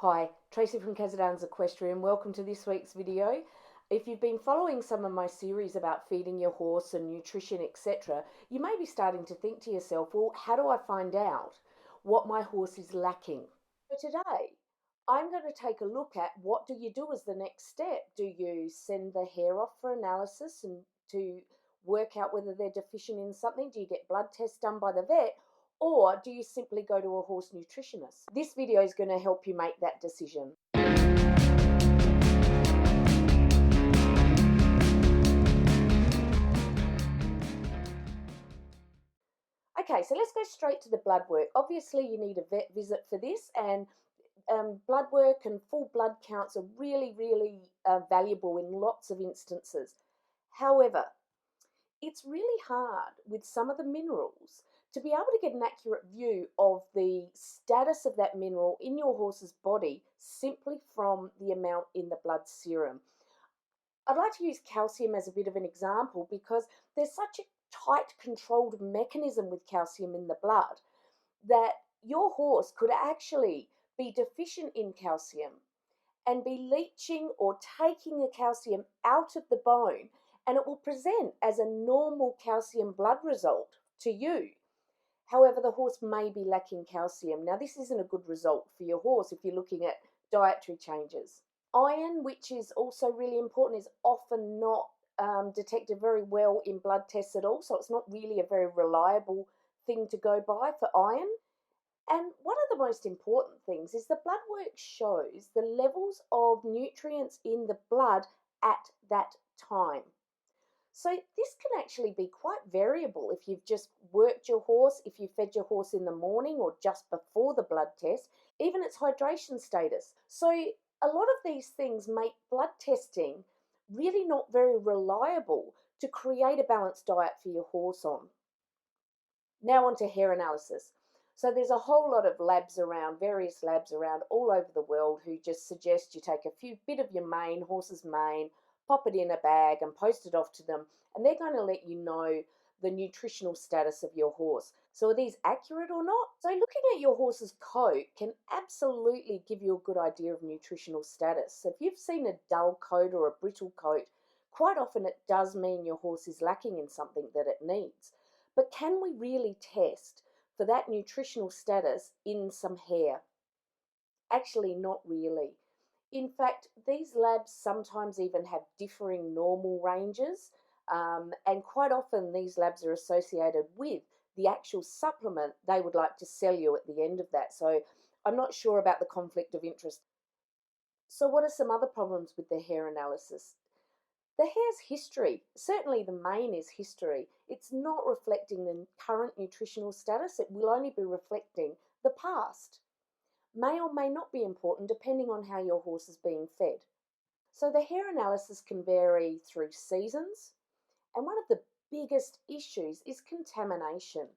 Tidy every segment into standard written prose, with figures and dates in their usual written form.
Hi, Tracy from Kazadans Equestrian. Welcome to this week's video. If you've been following some of my series about feeding your horse and nutrition, etc., you may be starting to think to yourself, well, how do I find out what my horse is lacking? So today, I'm going to take a look at what do you do as the next step. Do you send the hair off for analysis and to work out whether they're deficient in something? Do you get blood tests done by the vet? Or do you simply go to a horse nutritionist? This video is going to help you make that decision. Okay, so let's go straight to the blood work. Obviously, you need a vet visit for this, and blood work and full blood counts are really valuable in lots of instances. However, it's really hard with some of the minerals to be able to get an accurate view of the status of that mineral in your horse's body simply from the amount in the blood serum. I'd like to use calcium as a bit of an example because there's such a tight controlled mechanism with calcium in the blood that your horse could actually be deficient in calcium and be leaching or taking the calcium out of the bone, and it will present as a normal calcium blood result to you. However, the horse may be lacking calcium. Now, this isn't a good result for your horse if you're looking at dietary changes. Iron, which is also really important, is often not detected very well in blood tests at all, so it's not really a very reliable thing to go by for iron. And one of the most important things is the blood work shows the levels of nutrients in the blood at that time. So this can actually be quite variable if you've just worked your horse, if you fed your horse in the morning or just before the blood test, even its hydration status. So a lot of these things make blood testing really not very reliable to create a balanced diet for your horse on. Now on to hair analysis. So there's a whole lot of labs around, various labs around all over the world who just suggest you take a bit of your mane, horse's mane, pop it in a bag and post it off to them, and they're going to let you know the nutritional status of your horse. So are these accurate or not? So looking at your horse's coat can absolutely give you a good idea of nutritional status. So if you've seen a dull coat or a brittle coat, quite often it does mean your horse is lacking in something that it needs. But can we really test for that nutritional status in some hair? Actually, not really. In fact, these labs sometimes even have differing normal ranges, and quite often these labs are associated with the actual supplement they would like to sell you at the end of that. So I'm not sure about the conflict of interest. So, what are some other problems with the hair analysis? The hair's history, certainly the mane is history. It's not reflecting the current nutritional status, it will only be reflecting the past. May or may not be important depending on how your horse is being fed. So the hair analysis can vary through seasons, and one of the biggest issues is contamination.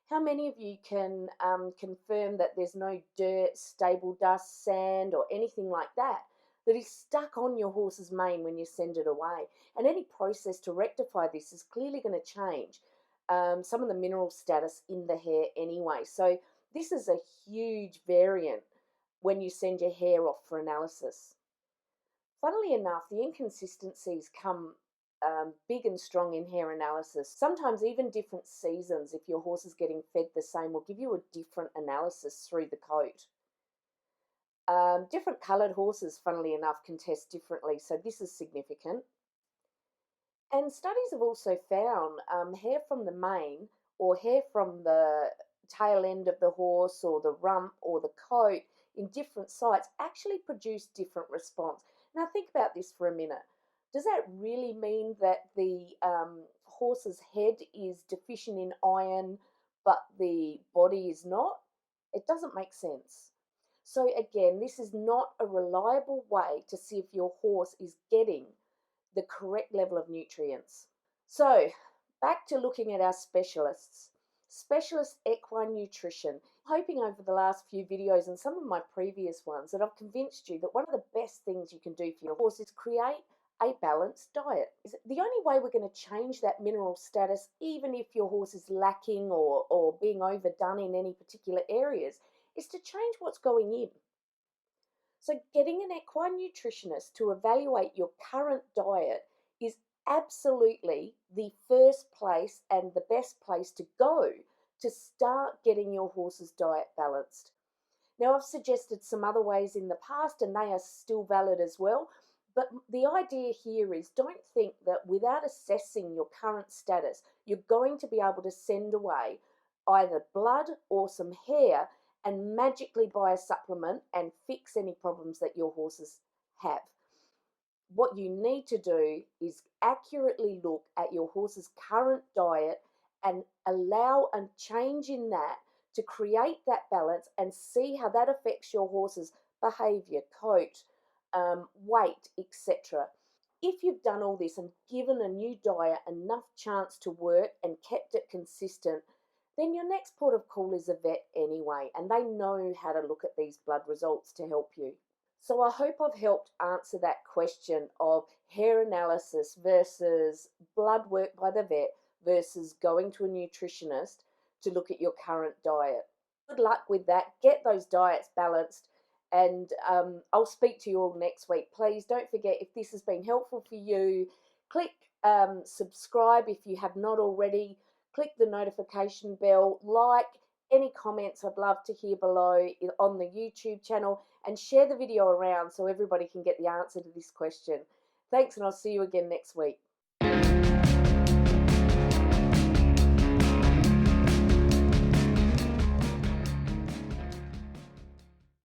How many of you can confirm that there's no dirt, stable dust, sand, or anything like that that is stuck on your horse's mane when you send it away? And any process to rectify this is clearly going to change some of the mineral status in the hair anyway. So this is a huge variant when you send your hair off for analysis. Funnily enough, the inconsistencies come big and strong in hair analysis. Sometimes even different seasons, if your horse is getting fed the same, will give you a different analysis through the coat. Different coloured horses, funnily enough, can test differently, so this is significant. And studies have also found hair from the mane or hair from the tail end of the horse or the rump or the coat in different sites actually produce different response. Now think about this for a minute. Does that really mean that the horse's head is deficient in iron but the body is not? It doesn't make sense. So again, this is not a reliable way to see if your horse is getting the correct level of nutrients. So back to looking at our specialists. Specialist equine nutrition. Hoping over the last few videos and some of my previous ones that I've convinced you that one of the best things you can do for your horse is create a balanced diet. The only way we're going to change that mineral status, even if your horse is lacking or being overdone in any particular areas, is to change what's going in. So, getting an equine nutritionist to evaluate your current diet is absolutely the first place and the best place to go to start getting your horse's diet balanced. Now, I've suggested some other ways in the past, and they are still valid as well. But the idea here is don't think that without assessing your current status, you're going to be able to send away either blood or some hair and magically buy a supplement and fix any problems that your horses have. What you need to do is accurately look at your horse's current diet and allow a change in that to create that balance and see how that affects your horse's behavior, coat, weight, etc. If you've done all this and given a new diet enough chance to work and kept it consistent, then your next port of call is a vet anyway, and they know how to look at these blood results to help you. So I hope I've helped answer that question of hair analysis versus blood work by the vet versus going to a nutritionist to look at your current diet. Good luck with that. Get those diets balanced, and I'll speak to you all next week. Please don't forget, if this has been helpful for you, click subscribe if you have not already. Click the notification bell, like, any comments I'd love to hear below on the YouTube channel, and share the video around so everybody can get the answer to this question. Thanks, and I'll see you again next week.